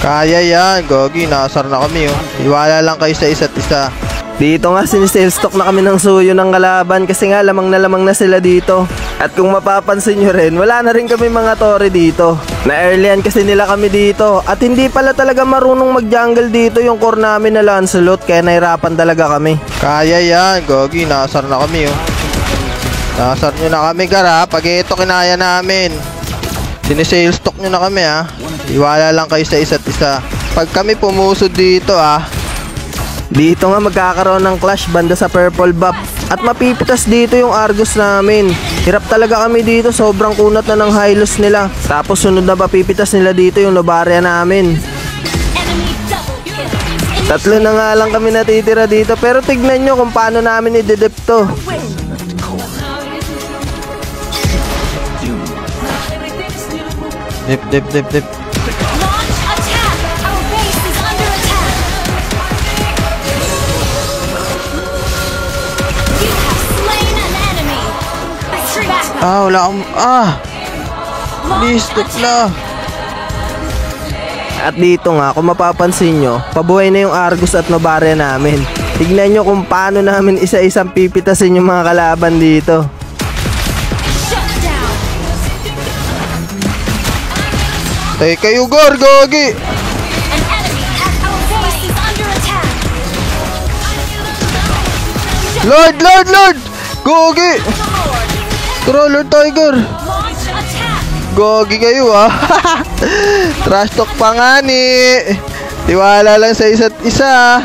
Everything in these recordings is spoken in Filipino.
Kaya yan, Gogi. Nakasar na kami, oh. Iwala lang kayo sa isa't isa. Dito nga sinisale-stock na kami ng suyo ng kalaban kasi nga lamang na sila dito. At kung mapapansin nyo rin, wala na rin kami mga tore dito. Na-earlyan kasi nila kami dito. At hindi pala talaga marunong mag-jungle dito yung core namin na Lancelot, kaya nahirapan talaga kami. Kaya yan, Gogi. Nakasar na kami, oh. Nakasar nyo na kami, Gar, ha. Pag ito kinaya namin, sinisale stock nyo na kami, ha. Iwala lang kayo sa isa't isa. Pag kami pumusod dito, ha. Dito nga magkakaroon ng clash banda sa purple buff. At mapipitas dito yung Argus namin. Hirap talaga kami dito, sobrang kunat na ng Hylos nila. Tapos sunod na mapipitas nila dito yung Novaria namin. Tatlo na nga lang kami natitira dito, pero tignan nyo kung paano namin i-dedep to. Dip. Wala akong... Please, na. At dito nga, kung mapapansin nyo, pabuhay na yung Argus at Novaria namin. Tignan nyo kung paano namin isa-isang pipitasin yung mga kalaban dito. Tay kayo, Gar, Gogi! Lord! Gogi! Tara, Lord Tiger! Gogi kayo, ha? Trash talk pa nga ni. Tiwala lang sa isa't isa.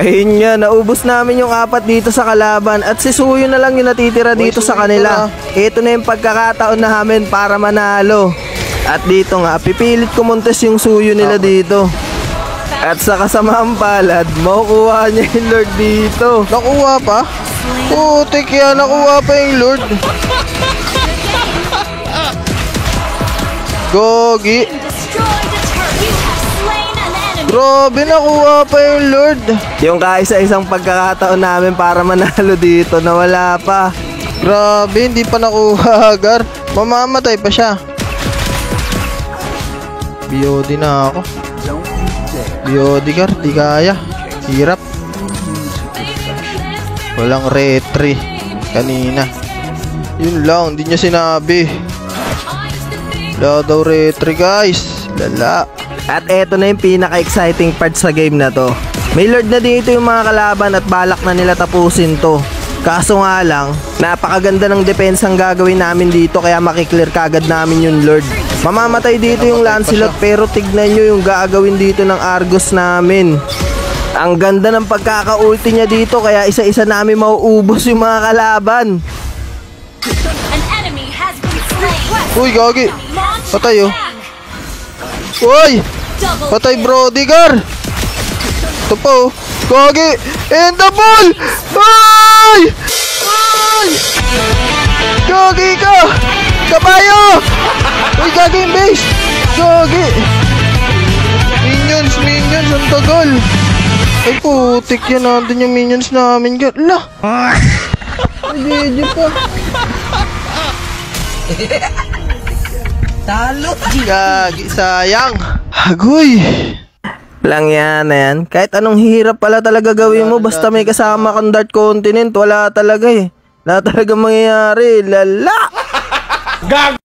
Ayun nga, naubos namin yung 4 dito sa kalaban. At si Suyo na lang yung natitira dito sa kanila. Ito na yung pagkakataon namin para manalo. At dito nga, pipilit kumontes yung Suyo nila dito. At sa kasamaang palad, makukuha niya yung Lord dito. Nakuha pa? Putik yan, nakuha pa yung Lord. Gogi. Grabe, nakuha pa yung Lord. Yung kaisa-isang pagkakataon namin para manalo dito, nawala pa. Grabe, hindi pa nakuha, Gar. Mamamatay pa siya. BOD na ako. BOD, Gar, di kaya. Hirap. Walang retry kanina. Yun lang, hindi niya sinabi. Wala daw retry, guys. Lala. At eto na yung pinaka-exciting part sa game na to. May Lord na dito yung mga kalaban at balak na nila tapusin to. Kaso nga lang, napakaganda ng depensang gagawin namin dito, kaya makiklear kagad namin yung Lord. Mamamatay dito yung Lancelot, pero tignan nyo yung gagawin dito ng Argus namin. Ang ganda ng pagkaka-ulti niya dito, kaya isa-isa namin mauubos yung mga kalaban. Uy, Gogi. Patay, oh. Uy! Patay, Brody, Gar. Ito pa, oh. Gogi! In the ball! Uy! Gogi ka! Kabayo! Uy, Gogi yung base! Gogi! Minions! Ang tagal! Ay, putik yan. Nandun yung minions namin, Gar. La! Ay, DJ pa. Talo! Gagi, sayang. Hagoy! Lang yan. Kahit anong hirap pala talaga gawin mo, basta may kasama kang Dark Continent, wala talaga eh. Wala talaga mangyayari. Lala!